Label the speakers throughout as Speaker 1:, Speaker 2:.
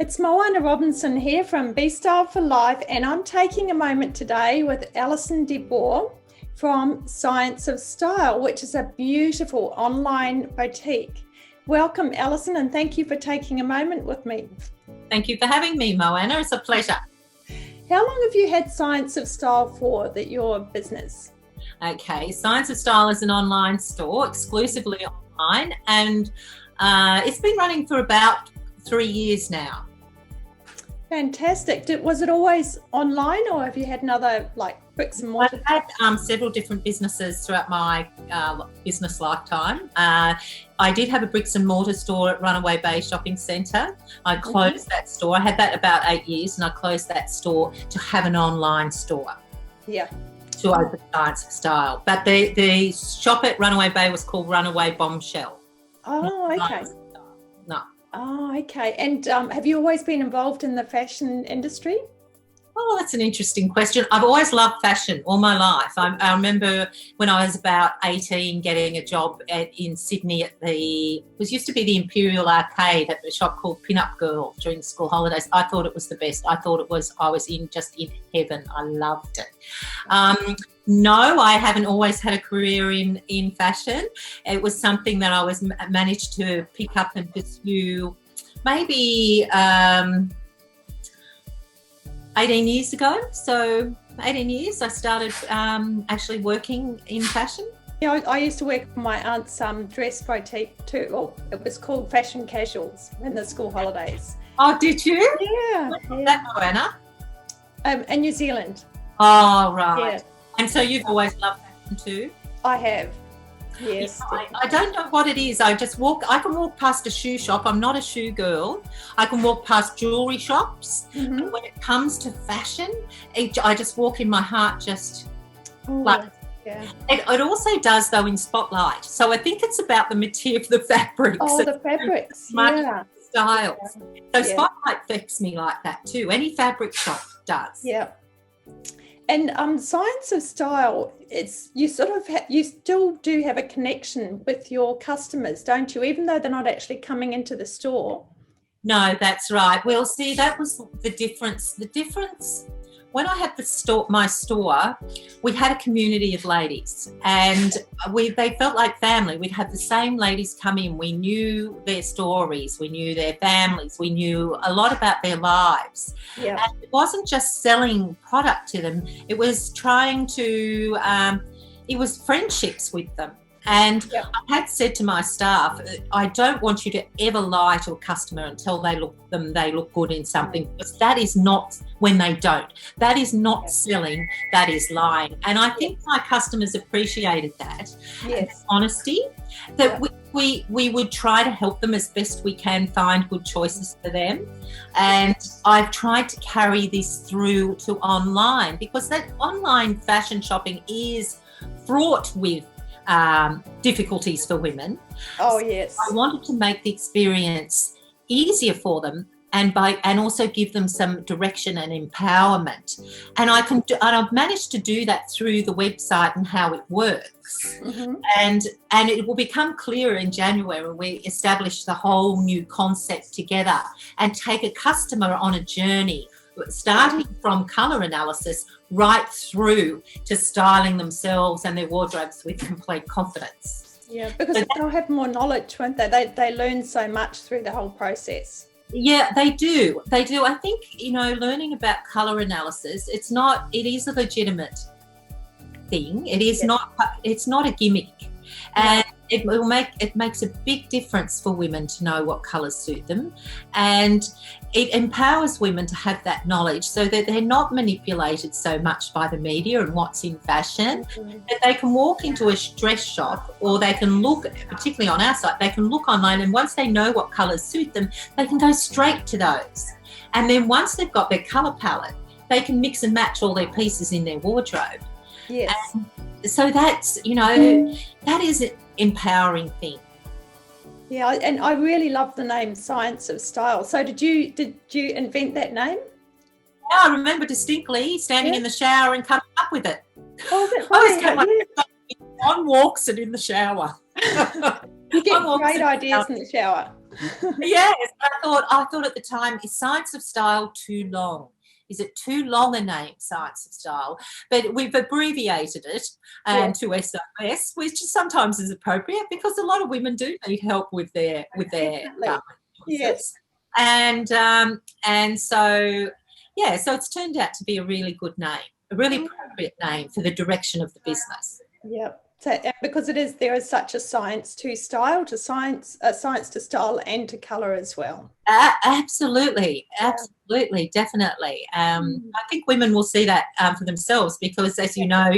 Speaker 1: It's Moana Robinson here from Be Style for Life, and I'm taking a moment today with Alison de Boer from Science of Style, which is a beautiful online boutique. Welcome, Alison, and thank you for taking a moment with me.
Speaker 2: Thank you for having me, Moana. It's a pleasure.
Speaker 1: How long have you had Science of Style for, your business?
Speaker 2: Okay, Science of Style is an online store, exclusively online, and it's been running for about 3 years now.
Speaker 1: Fantastic. Was it always online, or have you had another bricks and mortar?
Speaker 2: I've had several different businesses throughout my business lifetime. I did have a bricks and mortar store at Runaway Bay Shopping Centre. I closed that store. I had that about 8 years, and I closed that store to have an online store.
Speaker 1: Yeah.
Speaker 2: To open Science of Style. But the shop at Runaway Bay was called Runaway Bombshell.
Speaker 1: Oh, okay.
Speaker 2: No.
Speaker 1: Oh, okay. And have you always been involved in the fashion industry?
Speaker 2: Oh, that's an interesting question. I've always loved fashion all my life. I remember when I was about 18 getting a job in Sydney at used to be the Imperial Arcade at a shop called Pin Up Girl during the school holidays. I thought it was the best. I thought I was just in heaven. I loved it. No, I haven't always had a career in fashion. It was something that I managed to pick up and pursue maybe 18 years ago. So 18 years I started actually working in fashion.
Speaker 1: Yeah, I used to work for my aunt's dress boutique too. Well, it was called Fashion Casuals in the school holidays.
Speaker 2: Oh, did you?
Speaker 1: Yeah.
Speaker 2: That, Moana?
Speaker 1: In New Zealand.
Speaker 2: Oh, right.
Speaker 1: Yeah.
Speaker 2: And so you've always loved fashion too?
Speaker 1: I have. Yes.
Speaker 2: I don't know what it is. I can walk past a shoe shop. I'm not a shoe girl. I can walk past jewelry shops.
Speaker 1: Mm-hmm.
Speaker 2: But when it comes to fashion, I just walk in my heart just
Speaker 1: yeah.
Speaker 2: It also does though in Spotlight. So I think it's about the material, the fabrics.
Speaker 1: Oh, the fabrics. Yeah.
Speaker 2: Styles.
Speaker 1: Yeah.
Speaker 2: So Spotlight affects me like that too. Any fabric shop does.
Speaker 1: Yeah. And Science of Style, you still do have a connection with your customers, don't you? Even though they're not actually coming into the store.
Speaker 2: No, that's right. Well, see, that was the difference. The difference when I had my store, we had a community of ladies, and they felt like family. We'd have the same ladies come in. We knew their stories, we knew their families, we knew a lot about their lives.
Speaker 1: Yeah.
Speaker 2: And it wasn't just selling product to them. It was trying to, it was friendships with them. And
Speaker 1: yeah.
Speaker 2: I had said to my staff, I don't want you to ever lie to a customer until they look good in something, because that is not when they don't. That is not selling, that is lying. And I think my customers appreciated that.
Speaker 1: Yes.
Speaker 2: Honesty, that we would try to help them as best we can find good choices for them. And I've tried to carry this through to online, because that online fashion shopping is fraught with difficulties for women.
Speaker 1: Oh, yes.
Speaker 2: I wanted to make the experience easier for them, and also give them some direction and empowerment. And I've managed to do that through the website and how it works.
Speaker 1: Mm-hmm.
Speaker 2: And it will become clearer in January when we establish the whole new concept together and take a customer on a journey, starting from colour analysis right through to styling themselves and their wardrobes with complete confidence.
Speaker 1: Yeah, because they'll have more knowledge, won't they? They learn so much through the whole process. Yeah,
Speaker 2: they do. I think, learning about colour analysis, it is a legitimate thing. It's not a gimmick. And it makes a big difference for women to know what colours suit them, and it empowers women to have that knowledge so that they're not manipulated so much by the media and what's in fashion.
Speaker 1: Mm-hmm.
Speaker 2: That they can walk into a dress shop, or they can look, particularly on our site, they can look online, and once they know what colours suit them, they can go straight to those. And then once they've got their colour palette, they can mix and match all their pieces in their wardrobe.
Speaker 1: Yes.
Speaker 2: And so that's, that is an empowering thing.
Speaker 1: Yeah, and I really love the name Science of Style. So did you invent that name?
Speaker 2: Yeah, I remember distinctly standing in the shower and coming up with it.
Speaker 1: Oh, that's
Speaker 2: I was
Speaker 1: right.
Speaker 2: on walks and in the shower.
Speaker 1: You get great ideas in the shower.
Speaker 2: Yes, I thought at the time, is Science of Style too long? Is it too long a name, Science of Style? But we've abbreviated it to SOS, which sometimes is appropriate because a lot of women do need help with their garment choices. And so so it's turned out to be a really good name, a really appropriate name for the direction of the business.
Speaker 1: Yep. So, because there is such a science to style, science to style, and to colour as well.
Speaker 2: Absolutely, definitely. I think women will see that for themselves because, as you know,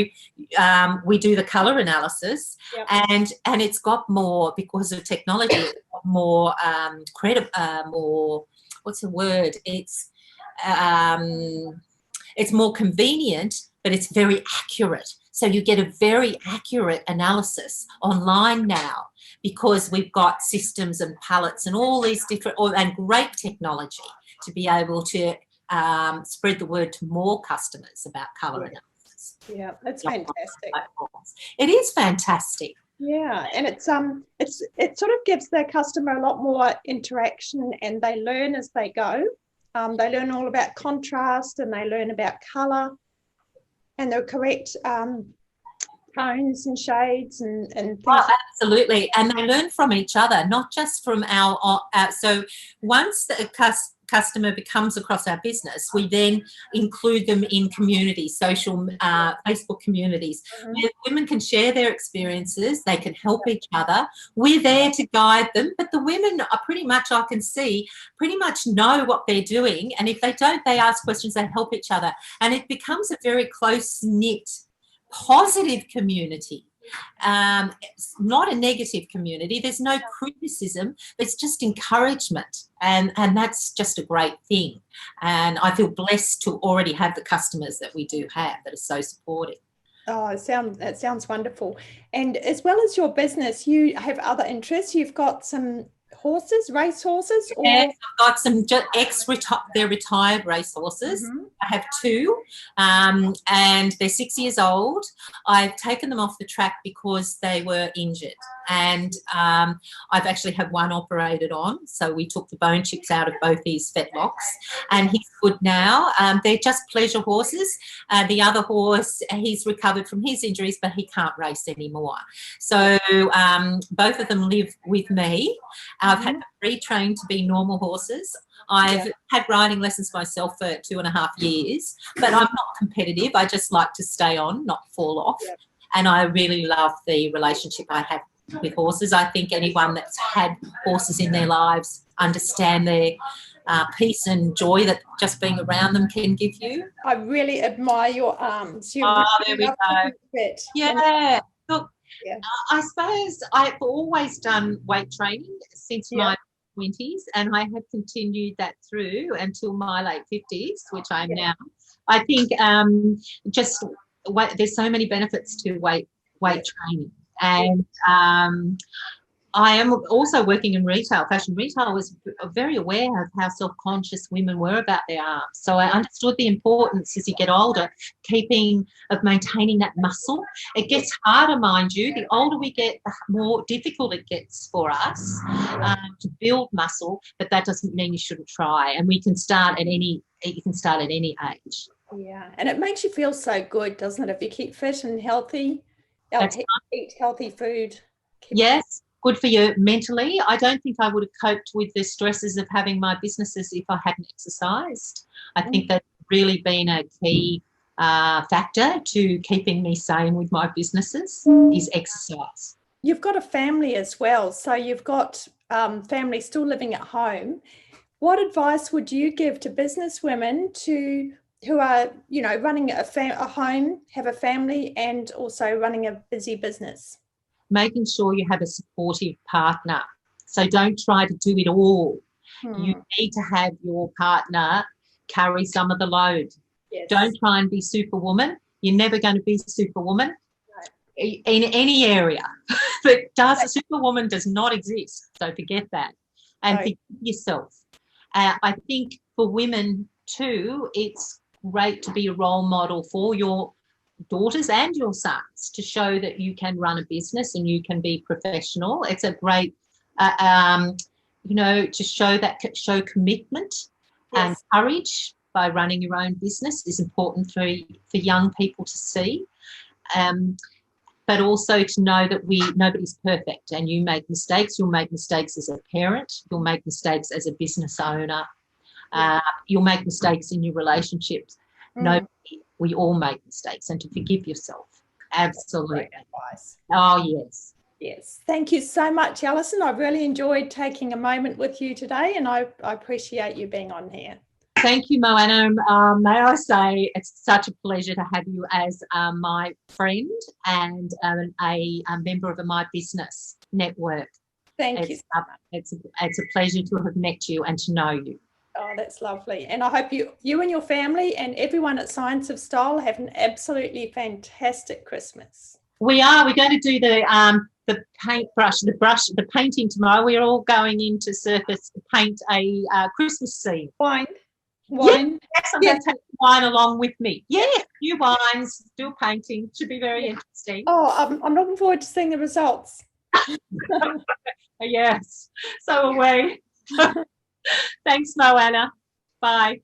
Speaker 2: we do the colour analysis, and it's got more, because of technology, it's got more more, what's the word? It's more convenient, but it's very accurate. So you get a very accurate analysis online now because we've got systems and palettes and all these different, and great technology to be able to spread the word to more customers about colour analysis.
Speaker 1: Yeah, that's fantastic.
Speaker 2: It is fantastic.
Speaker 1: Yeah, and it sort of gives their customer a lot more interaction, and they learn as they go. They learn all about contrast, and they learn about colour and the correct tones and shades and things.
Speaker 2: Oh, absolutely. And they learn from each other, not just from our so once the customer becomes across our business, we then include them in communities, social Facebook communities, where women can share their experiences, they can help each other. We're there to guide them, but the women are pretty much, I can see, pretty much know what they're doing, and if they don't, they ask questions, they help each other, and it becomes a very close-knit, positive community. It's not a negative community. There's no criticism. It's just encouragement, and that's just a great thing. And I feel blessed to already have the customers that we do have that are so supportive.
Speaker 1: Oh, that sounds wonderful. And as well as your business, you have other interests. You've got some race horses?
Speaker 2: Yes, I've got some they're retired race horses. I have two, and they're 6 years old. I've taken them off the track because they were injured, and I've actually had one operated on, so we took the bone chips out of both his fetlocks, and he's good now. They're just pleasure horses. The other horse, he's recovered from his injuries, but he can't race anymore. So both of them live with me. I've had them retrained to be normal horses. I've had riding lessons myself for 2.5 years, but I'm not competitive. I just like to stay on, not fall off. And I really love the relationship I have with horses. I think anyone that's had horses in their lives understand their peace and joy that just being around them can give you.
Speaker 1: I really admire your arms.
Speaker 2: There we go. Yeah. Look, I suppose I've always done weight training since my 20s, and I have continued that through until my late 50s, which I am now. I think there's so many benefits to weight training, and I am also working in retail, fashion retail. I was very aware of how self-conscious women were about their arms. So I understood the importance as you get older, of maintaining that muscle. It gets harder, mind you. The older we get, the more difficult it gets for us to build muscle, but that doesn't mean you shouldn't try. And you can start at any age.
Speaker 1: Yeah, and it makes you feel so good, doesn't it? If you keep fit and healthy, eat healthy food.
Speaker 2: Yes. Good for you mentally. I don't think I would have coped with the stresses of having my businesses if I hadn't exercised. I think that's really been a key factor to keeping me sane with my businesses is exercise.
Speaker 1: You've got a family as well, so you've got family still living at home. What advice would you give to business women who are, running a home, have a family, and also running a busy business?
Speaker 2: Making sure you have a supportive partner. So don't try to do it all. You need to have your partner carry some of the load. Yes. Don't try and be superwoman. You're never going to be superwoman in any area. But superwoman does not exist. So forget that. And forgive yourself. I think for women too, it's great to be a role model for your daughters and your sons to show that you can run a business and you can be professional. It's a great, to show commitment and courage by running your own business is important for young people to see. But also to know that nobody's perfect, and you make mistakes. You'll make mistakes as a parent. You'll make mistakes as a business owner. You'll make mistakes in your relationships. We all make mistakes, and to forgive yourself. Absolutely.
Speaker 1: Great advice.
Speaker 2: Oh, yes.
Speaker 1: Yes. Thank you so much, Alison. I've really enjoyed taking a moment with you today, and I appreciate you being on here.
Speaker 2: Thank you, Moana. May I say it's such a pleasure to have you as my friend and a member of my business network.
Speaker 1: Thank you so much.
Speaker 2: It's a pleasure to have met you and to know you.
Speaker 1: Oh, that's lovely. And I hope you and your family and everyone at Science of Style have an absolutely fantastic Christmas.
Speaker 2: We are. We're going to do the painting tomorrow. We're all going into Surface to paint a Christmas scene.
Speaker 1: Wine.
Speaker 2: Yes, I'm going to take wine along with me. Yes, new wines, do painting. Should be very interesting.
Speaker 1: Oh, I'm looking forward to seeing the results.
Speaker 2: Yes, so are we. Thanks, Moana. Bye.